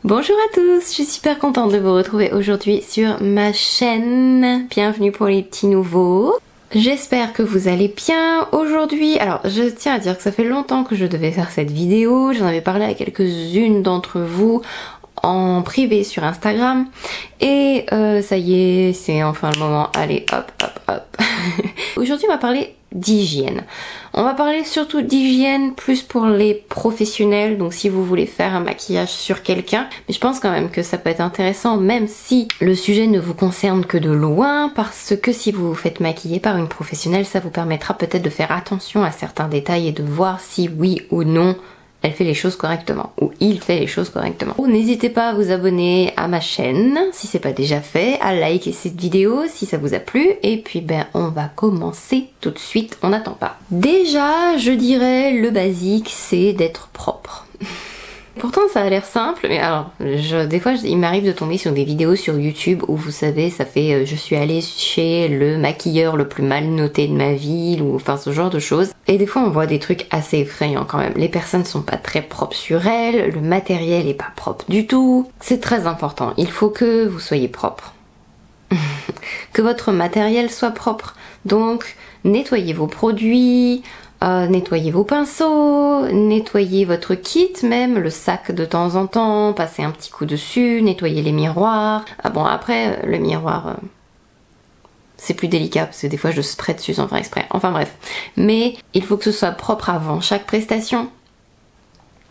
Bonjour à tous, je suis super contente de vous retrouver aujourd'hui sur ma chaîne. Bienvenue pour les petits nouveaux. J'espère que vous allez bien aujourd'hui. Alors je tiens à dire que ça fait longtemps que je devais faire cette vidéo. J'en avais parlé à quelques-unes d'entre vous en privé sur Instagram. Et ça y est, c'est enfin le moment. Allez, hop, hop, hop. Aujourd'hui on va parler d'hygiène. On va parler surtout d'hygiène plus pour les professionnels, donc si vous voulez faire un maquillage sur quelqu'un, mais je pense quand même que ça peut être intéressant même si le sujet ne vous concerne que de loin, parce que si vous vous faites maquiller par une professionnelle, ça vous permettra peut-être de faire attention à certains détails et de voir si oui ou non elle fait les choses correctement, ou il fait les choses correctement. N'hésitez pas à vous abonner à ma chaîne, si c'est pas déjà fait, à liker cette vidéo si ça vous a plu, et puis ben on va commencer tout de suite, on n'attend pas. Déjà, je dirais, le basique, c'est d'être propre. Pourtant ça a l'air simple, mais alors des fois il m'arrive de tomber sur des vidéos sur YouTube où vous savez ça fait je suis allée chez le maquilleur le plus mal noté de ma ville ou enfin ce genre de choses. Et des fois on voit des trucs assez effrayants quand même. Les personnes sont pas très propres sur elles, le matériel est pas propre du tout. C'est très important, il faut que vous soyez propre. Que votre matériel soit propre. Donc nettoyez vos produits, nettoyez vos pinceaux, nettoyez votre kit même, le sac de temps en temps, passez un petit coup dessus, nettoyez les miroirs. Ah bon après le miroir c'est plus délicat parce que des fois je spray dessus sans faire exprès, enfin bref. Mais il faut que ce soit propre avant chaque prestation.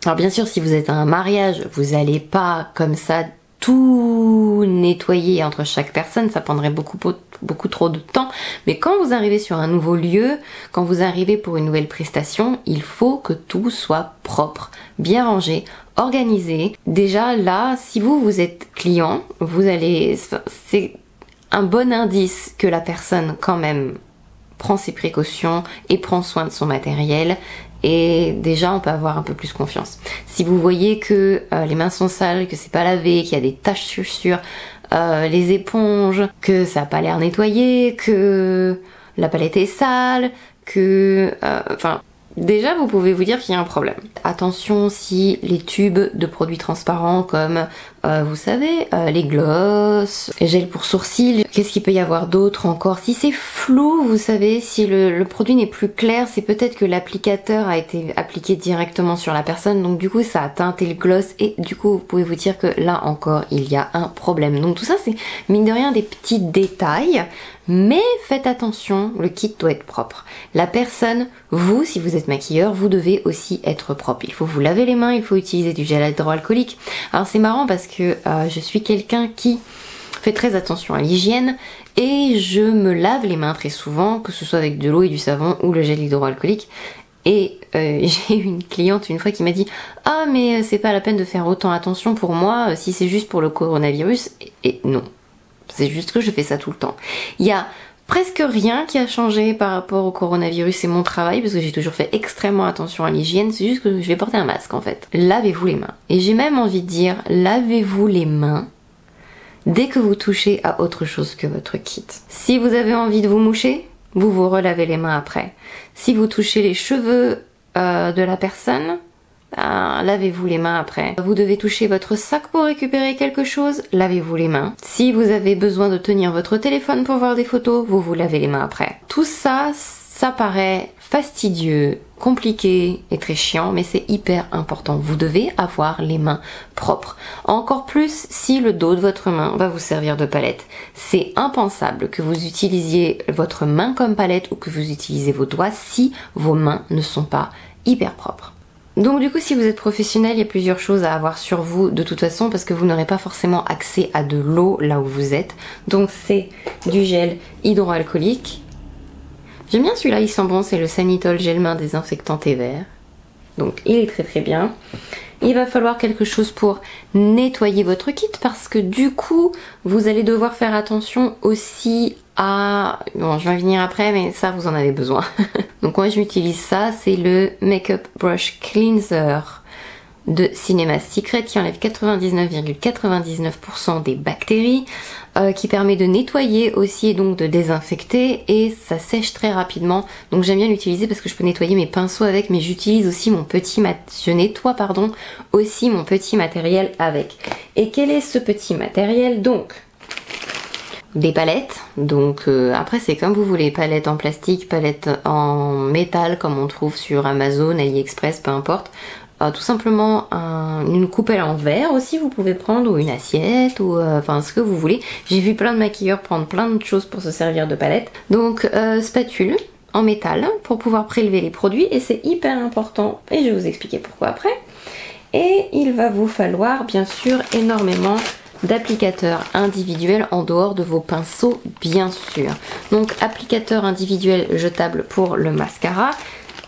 Alors bien sûr si vous êtes à un mariage, vous n'allez pas comme ça tout nettoyer entre chaque personne, ça prendrait beaucoup trop de temps. Mais quand vous arrivez sur un nouveau lieu, quand vous arrivez pour une nouvelle prestation, il faut que tout soit propre, bien rangé, organisé. Déjà là, si vous êtes client, c'est un bon indice que la personne quand même prend ses précautions et prend soin de son matériel. Et déjà on peut avoir un peu plus confiance. Si vous voyez que les mains sont sales, que c'est pas lavé, qu'il y a des taches sur les éponges, que ça n'a pas l'air nettoyé, que la palette est sale, que... enfin... déjà vous pouvez vous dire qu'il y a un problème. Attention si les tubes de produits transparents comme vous savez les gloss, les gels pour sourcils, qu'est-ce qu'il peut y avoir d'autre encore? Si c'est flou, vous savez, si le produit n'est plus clair, c'est peut-être que l'applicateur a été appliqué directement sur la personne, donc du coup ça a teinté le gloss et du coup vous pouvez vous dire que là encore il y a un problème. Donc tout ça c'est mine de rien des petits détails, mais faites attention, le kit doit être propre. La personne, vous, si vous êtes maquilleur, vous devez aussi être propre. Il faut vous laver les mains, il faut utiliser du gel hydroalcoolique. Alors c'est marrant parce que je suis quelqu'un qui fait très attention à l'hygiène et je me lave les mains très souvent, que ce soit avec de l'eau et du savon ou le gel hydroalcoolique. Et j'ai eu une cliente une fois qui m'a dit « Ah mais c'est pas la peine de faire autant attention pour moi si c'est juste pour le coronavirus. » Et non. C'est juste que je fais ça tout le temps. Il y a presque rien qui a changé par rapport au coronavirus et mon travail, parce que j'ai toujours fait extrêmement attention à l'hygiène, c'est juste que je vais porter un masque en fait. Lavez-vous les mains. Et j'ai même envie de dire, lavez-vous les mains dès que vous touchez à autre chose que votre kit. Si vous avez envie de vous moucher, vous vous relavez les mains après. Si vous touchez les cheveux de la personne, lavez-vous les mains après. Vous devez toucher votre sac pour récupérer quelque chose, lavez-vous les mains. Si vous avez besoin de tenir votre téléphone pour voir des photos, vous vous lavez les mains après. Tout ça, ça paraît fastidieux, compliqué et très chiant, mais c'est hyper important. Vous devez avoir les mains propres. Encore plus si le dos de votre main va vous servir de palette. C'est impensable que vous utilisiez votre main comme palette ou que vous utilisez vos doigts si vos mains ne sont pas hyper propres. Donc du coup si vous êtes professionnel, il y a plusieurs choses à avoir sur vous de toute façon parce que vous n'aurez pas forcément accès à de l'eau là où vous êtes. Donc c'est du gel hydroalcoolique. J'aime bien celui-là, il sent bon, c'est le Sanitol gel main désinfectant thé vert. Donc il est très très bien. Il va falloir quelque chose pour nettoyer votre kit parce que du coup vous allez devoir faire attention aussi à... Bon, je vais en venir après, mais ça vous en avez besoin. Donc moi j'utilise ça, c'est le Makeup Brush Cleanser de Cinema Secret qui enlève 99,99% des bactéries, qui permet de nettoyer aussi et donc de désinfecter, et ça sèche très rapidement. Donc j'aime bien l'utiliser parce que je peux nettoyer mes pinceaux avec, mais j'utilise aussi je nettoie aussi mon petit matériel avec. Et quel est ce petit matériel? Donc des palettes, donc après c'est comme vous voulez, palettes en plastique, palettes en métal comme on trouve sur Amazon, AliExpress, peu importe. Tout simplement une coupelle en verre aussi vous pouvez prendre, ou une assiette, ou enfin ce que vous voulez. J'ai vu plein de maquilleurs prendre plein de choses pour se servir de palette. Donc spatule en métal pour pouvoir prélever les produits, et c'est hyper important et je vais vous expliquer pourquoi après. Et il va vous falloir bien sûr énormément d'applicateurs individuels en dehors de vos pinceaux bien sûr. Donc applicateur individuel jetable pour le mascara,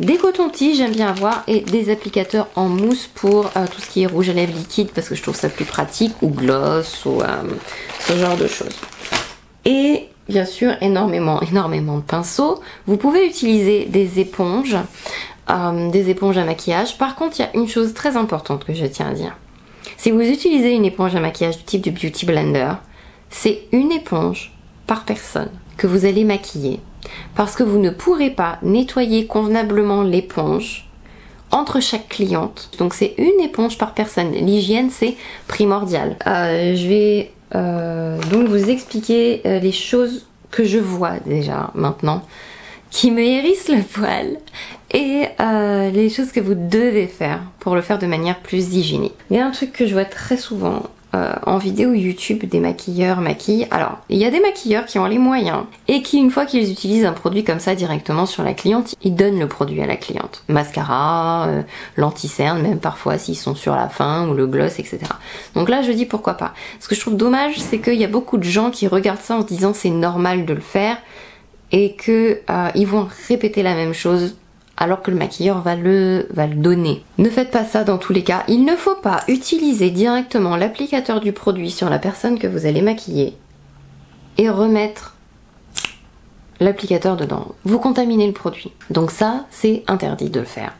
des cotons-tiges j'aime bien avoir, et des applicateurs en mousse pour tout ce qui est rouge à lèvres liquide parce que je trouve ça plus pratique, ou gloss, ou ce genre de choses. Et bien sûr énormément de pinceaux. Vous pouvez utiliser des éponges à maquillage. Par contre il y a une chose très importante que je tiens à dire. Si vous utilisez une éponge à maquillage du type du Beauty Blender, c'est une éponge par personne que vous allez maquiller, parce que vous ne pourrez pas nettoyer convenablement l'éponge entre chaque cliente. Donc c'est une éponge par personne. L'hygiène c'est primordial. Je vais donc vous expliquer les choses que je vois déjà maintenant qui me hérissent le poil, et les choses que vous devez faire pour le faire de manière plus hygiénique. Il y a un truc que je vois très souvent en vidéo YouTube, des maquilleurs maquillent. Alors, il y a des maquilleurs qui ont les moyens et qui, une fois qu'ils utilisent un produit comme ça directement sur la cliente, ils donnent le produit à la cliente. Mascara, l'anti-cerne, même parfois s'ils sont sur la fin, ou le gloss, etc. Donc là, je dis pourquoi pas. Ce que je trouve dommage, c'est qu'il y a beaucoup de gens qui regardent ça en se disant c'est normal de le faire, et que ils vont répéter la même chose alors que le maquilleur va le donner. Ne faites pas ça dans tous les cas. Il ne faut pas utiliser directement l'applicateur du produit sur la personne que vous allez maquiller et remettre l'applicateur dedans. Vous contaminez le produit. Donc ça, c'est interdit de le faire.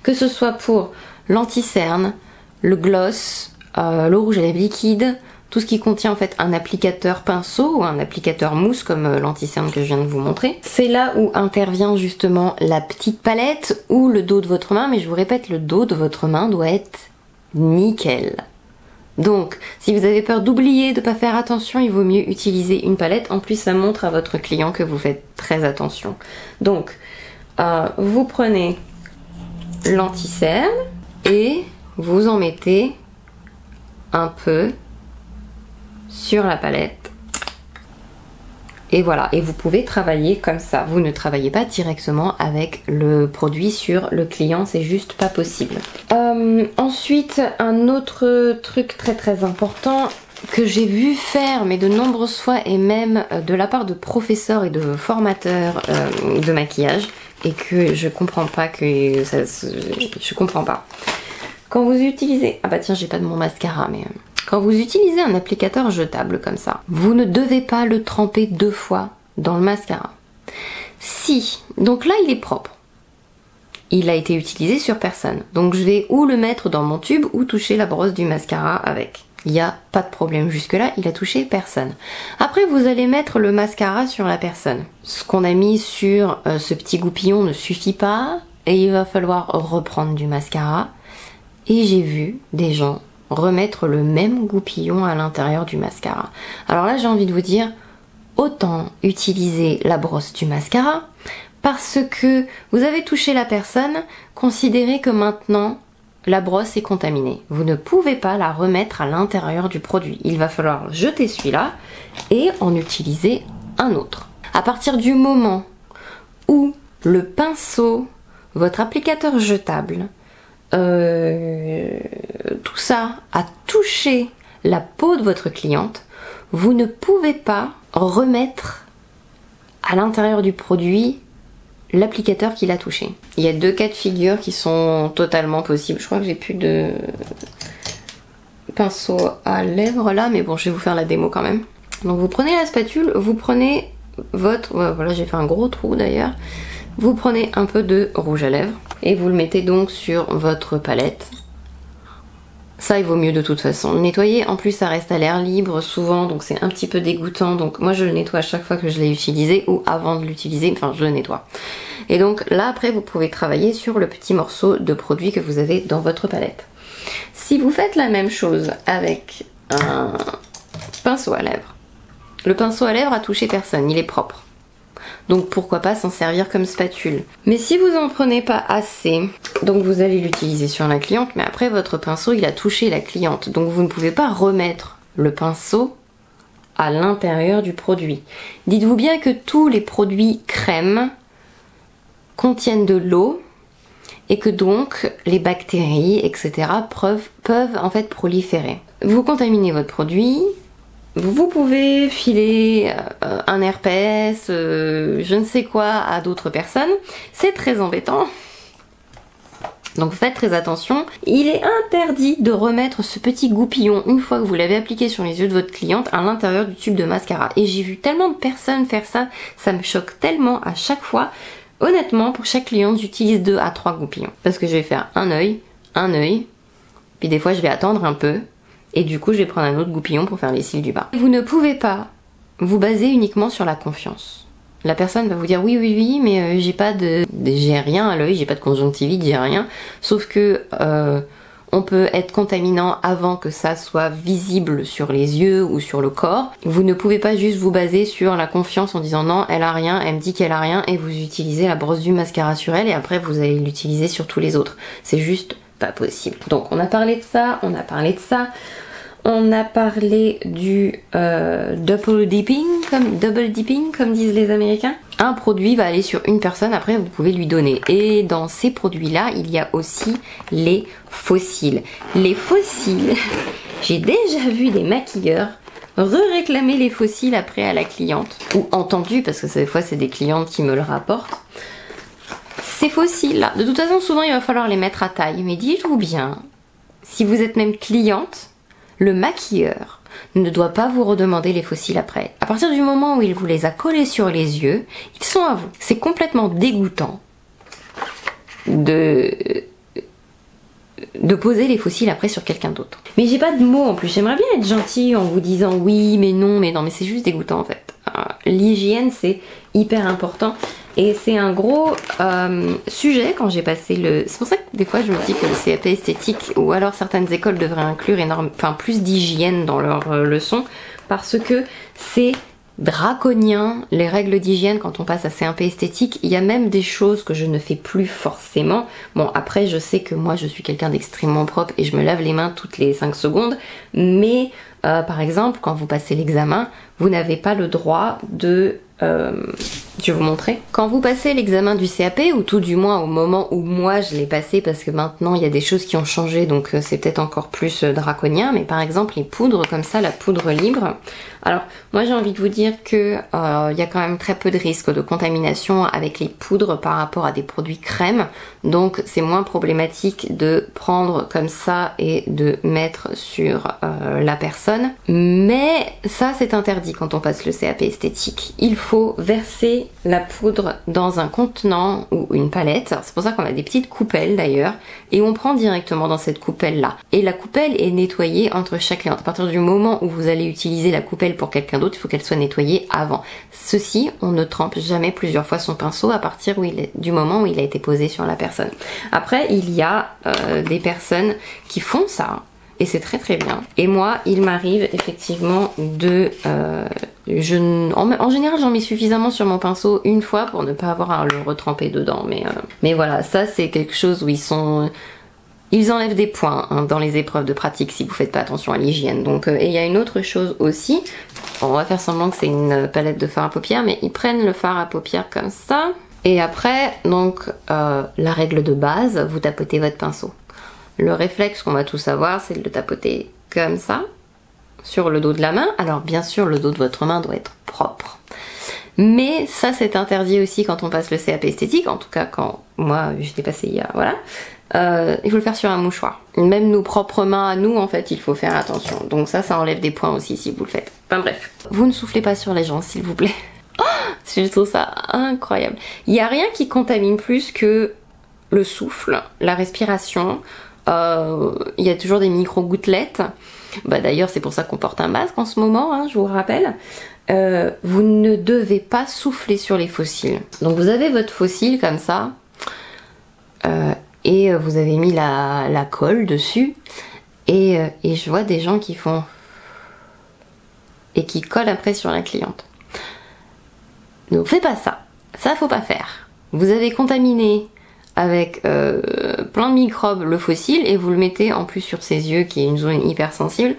Que ce soit pour l'anti-cerne, le gloss, le rouge à lèvres liquide, tout ce qui contient en fait un applicateur pinceau ou un applicateur mousse comme l'anti-cerne que je viens de vous montrer. C'est là où intervient justement la petite palette ou le dos de votre main, mais je vous répète, le dos de votre main doit être nickel. Donc, si vous avez peur d'oublier, de pas faire attention, il vaut mieux utiliser une palette. En plus, ça montre à votre client que vous faites très attention. Donc, vous prenez l'anti-cerne et vous en mettez un peu sur la palette, et voilà, et vous pouvez travailler comme ça. Vous ne travaillez pas directement avec le produit sur le client, c'est juste pas possible. Ensuite, un autre truc très important que j'ai vu faire mais de nombreuses fois, et même de la part de professeurs et de formateurs de maquillage, et que je comprends pas, je comprends pas. Quand vous utilisez, ah bah tiens, j'ai pas de mon mascara, mais quand vous utilisez un applicateur jetable comme ça, vous ne devez pas le tremper 2 fois dans le mascara. Si, donc là il est propre, il a été utilisé sur personne, donc je vais ou le mettre dans mon tube ou toucher la brosse du mascara avec. Il n'y a pas de problème jusque là, il a touché personne. Après vous allez mettre le mascara sur la personne. Ce qu'on a mis sur ce petit goupillon ne suffit pas, et il va falloir reprendre du mascara. Et j'ai vu des gens remettre le même goupillon à l'intérieur du mascara. Alors là, j'ai envie de vous dire, autant utiliser la brosse du mascara, parce que vous avez touché la personne, considérez que maintenant la brosse est contaminée. Vous ne pouvez pas la remettre à l'intérieur du produit. Il va falloir jeter celui-là et en utiliser un autre. À partir du moment où le pinceau, votre applicateur jetable, tout ça a touché la peau de votre cliente, vous ne pouvez pas remettre à l'intérieur du produit l'applicateur qui l'a touché. Il y a 2 cas de figure qui sont totalement possibles. Je crois que j'ai plus de pinceau à lèvres là, mais bon, je vais vous faire la démo quand même. Donc vous prenez la spatule, vous prenez votre... voilà, j'ai fait un gros trou d'ailleurs. Vous prenez un peu de rouge à lèvres et vous le mettez donc sur votre palette. Ça il vaut mieux de toute façon. Le nettoyer, en plus ça reste à l'air libre souvent, donc c'est un petit peu dégoûtant. Donc moi je le nettoie à chaque fois que je l'ai utilisé ou avant de l'utiliser, enfin je le nettoie. Et donc là après vous pouvez travailler sur le petit morceau de produit que vous avez dans votre palette. Si vous faites la même chose avec un pinceau à lèvres, le pinceau à lèvres a touché personne, il est propre. Donc pourquoi pas s'en servir comme spatule. Mais si vous en prenez pas assez, donc vous allez l'utiliser sur la cliente, mais après votre pinceau il a touché la cliente. Donc vous ne pouvez pas remettre le pinceau à l'intérieur du produit. Dites-vous bien que tous les produits crème contiennent de l'eau et que donc les bactéries, etc. peuvent en fait proliférer. Vous contaminez votre produit. Vous pouvez filer un herpès, je ne sais quoi à d'autres personnes. C'est très embêtant. Donc faites très attention. Il est interdit de remettre ce petit goupillon une fois que vous l'avez appliqué sur les yeux de votre cliente à l'intérieur du tube de mascara. Et j'ai vu tellement de personnes faire ça, ça me choque tellement à chaque fois. Honnêtement, pour chaque cliente, j'utilise 2 à 3 goupillons. Parce que je vais faire un œil, puis des fois je vais attendre un peu. Et du coup, je vais prendre un autre goupillon pour faire les cils du bas. Vous ne pouvez pas vous baser uniquement sur la confiance. La personne va vous dire oui, mais j'ai rien à l'œil, j'ai pas de conjonctivite, j'ai rien. Sauf que on peut être contaminant avant que ça soit visible sur les yeux ou sur le corps. Vous ne pouvez pas juste vous baser sur la confiance en disant non, elle a rien, elle me dit qu'elle a rien, et vous utilisez la brosse du mascara sur elle et après vous allez l'utiliser sur tous les autres. C'est juste pas possible. Donc on a parlé de ça, on a parlé de ça. On a parlé du double dipping, comme disent les Américains. Un produit va aller sur une personne, après vous pouvez lui donner. Et dans ces produits-là, il y a aussi les fossiles. Les fossiles, j'ai déjà vu des maquilleurs réclamer les fossiles après à la cliente. Ou entendu, parce que des fois c'est des clientes qui me le rapportent. Ces fossiles-là, de toute façon souvent il va falloir les mettre à taille. Mais dites-vous bien, si vous êtes même cliente, le maquilleur ne doit pas vous redemander les fossiles après. À partir du moment où il vous les a collés sur les yeux, ils sont à vous. C'est complètement dégoûtant de poser les fossiles après sur quelqu'un d'autre. Mais j'ai pas de mots en plus. J'aimerais bien être gentille en vous disant oui, mais non, mais c'est juste dégoûtant en fait. L'hygiène c'est hyper important. Et c'est un gros sujet quand j'ai passé le... C'est pour ça que des fois je me dis que le CAP esthétique ou alors certaines écoles devraient inclure plus d'hygiène dans leurs leçons parce que c'est draconien les règles d'hygiène quand on passe à CAP esthétique. Il y a même des choses que je ne fais plus forcément. Bon après je sais que moi je suis quelqu'un d'extrêmement propre et je me lave les mains toutes les 5 secondes mais par exemple quand vous passez l'examen vous n'avez pas le droit de... je vais vous montrer. Quand vous passez l'examen du CAP, ou tout du moins au moment où moi je l'ai passé, parce que maintenant il y a des choses qui ont changé, donc c'est peut-être encore plus draconien, mais par exemple les poudres comme ça, la poudre libre. Alors moi j'ai envie de vous dire que il y a quand même très peu de risques de contamination avec les poudres par rapport à des produits crème, donc c'est moins problématique de prendre comme ça et de mettre sur la personne. Mais ça c'est interdit quand on passe le CAP esthétique. Il faut verser la poudre dans un contenant ou une palette. C'est pour ça qu'on a des petites coupelles d'ailleurs et on prend directement dans cette coupelle là. Et la coupelle est nettoyée entre chaque cliente. À partir du moment où vous allez utiliser la coupelle pour quelqu'un d'autre, il faut qu'elle soit nettoyée avant. Ceci, on ne trempe jamais plusieurs fois son pinceau à partir du moment où il a été posé sur la personne. Après, il y a des personnes qui font ça. Et c'est très très bien. Et moi, il m'arrive effectivement de... en général, j'en mets suffisamment sur mon pinceau une fois pour ne pas avoir à le retremper dedans. Mais voilà, ça c'est quelque chose où ils enlèvent des points dans les épreuves de pratique si vous faites pas attention à l'hygiène. Donc, et il y a une autre chose aussi. On va faire semblant que c'est une palette de fard à paupières, mais ils prennent le fard à paupières comme ça. Et après, donc, la règle de base, vous tapotez votre pinceau. Le réflexe qu'on va tous avoir, c'est de le tapoter comme ça, sur le dos de la main. Alors bien sûr, le dos de votre main doit être propre. Mais ça, c'est interdit aussi quand on passe le CAP esthétique. En tout cas, quand moi, j'étais passée il y a... Voilà. Il faut le faire sur un mouchoir. Même nos propres mains à nous, en fait, il faut faire attention. Donc ça enlève des points aussi si vous le faites. Enfin bref. Vous ne soufflez pas sur les gens, s'il vous plaît. Oh, je trouve ça incroyable. Il n'y a rien qui contamine plus que le souffle, la respiration... il y a toujours des micro-gouttelettes. Bah, d'ailleurs, c'est pour ça qu'on porte un masque en ce moment, hein, je vous rappelle. Vous ne devez pas souffler sur les fossiles. Donc vous avez votre fossile comme ça, et vous avez mis la colle dessus, et je vois des gens qui font... et qui collent après sur la cliente. Donc faites pas ça, ça faut pas faire. Vous avez contaminé avec plein de microbes le fossile et vous le mettez en plus sur ses yeux qui est une zone hypersensible.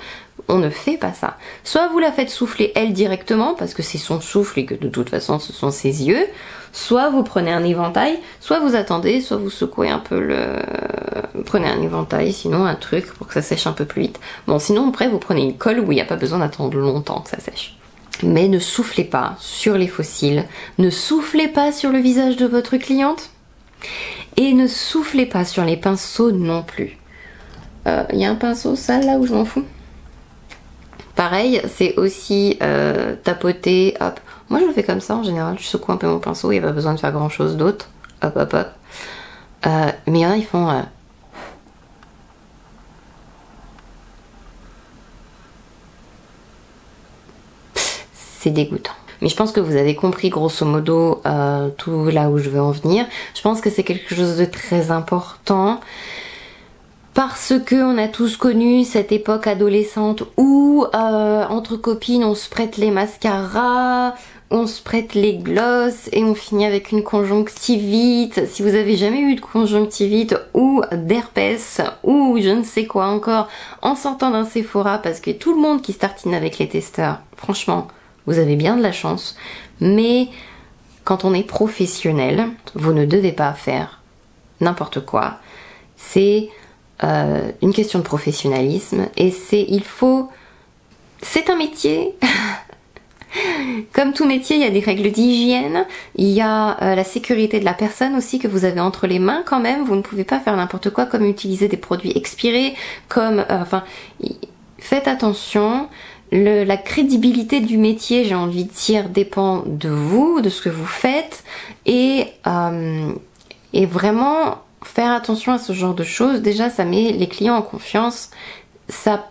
On ne fait pas ça. Soit vous la faites souffler elle directement parce que c'est son souffle et que de toute façon ce sont ses yeux, soit vous prenez un éventail, soit vous attendez, soit vous secouez un peu prenez un éventail, sinon un truc pour que ça sèche un peu plus vite. Bon, sinon après vous prenez une colle où il n'y a pas besoin d'attendre longtemps que ça sèche. Mais ne soufflez pas sur les fossiles, ne soufflez pas sur le visage de votre cliente et ne soufflez pas sur les pinceaux non plus. Il y a un pinceau sale là où je m'en fous. Pareil, c'est aussi tapoter, hop. Moi je le fais comme ça en général, je secoue un peu mon pinceau, il n'y a pas besoin de faire grand chose d'autre. Hop hop hop. Mais il y en a, ils font... c'est dégoûtant. Mais je pense que vous avez compris grosso modo tout là où je veux en venir. Je pense que c'est quelque chose de très important. Parce que on a tous connu cette époque adolescente où entre copines on se prête les mascaras, on se prête les glosses et on finit avec une conjonctivite. Si vous avez jamais eu de conjonctivite ou d'herpès ou je ne sais quoi encore en sortant d'un Sephora, parce que tout le monde qui se tartine avec les testeurs, franchement, vous avez bien de la chance. Mais quand on est professionnel, vous ne devez pas faire n'importe quoi. C'est une question de professionnalisme et c'est un métier. Comme tout métier, il y a des règles d'hygiène, il y a la sécurité de la personne aussi que vous avez entre les mains quand même. Vous ne pouvez pas faire n'importe quoi, comme utiliser des produits expirés, comme faites attention. La crédibilité du métier, j'ai envie de dire, dépend de vous, de ce que vous faites, et vraiment faire attention à ce genre de choses. Déjà, ça met les clients en confiance, ça,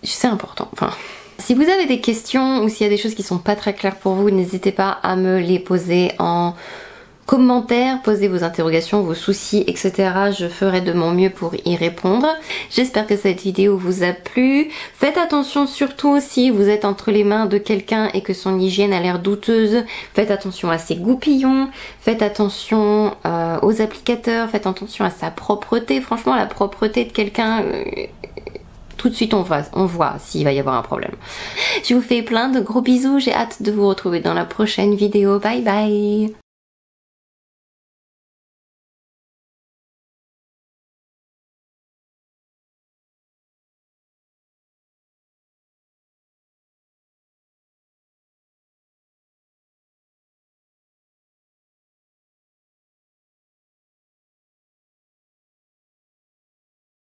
c'est important. Enfin, si vous avez des questions ou s'il y a des choses qui sont pas très claires pour vous, n'hésitez pas à me les poser en commentaire, posez vos interrogations, vos soucis, etc. Je ferai de mon mieux pour y répondre. J'espère que cette vidéo vous a plu. Faites attention surtout si vous êtes entre les mains de quelqu'un et que son hygiène a l'air douteuse. Faites attention à ses goupillons, faites attention aux applicateurs, faites attention à sa propreté. Franchement, la propreté de quelqu'un... tout de suite on voit s'il va y avoir un problème. Je vous fais plein de gros bisous, j'ai hâte de vous retrouver dans la prochaine vidéo. Bye bye!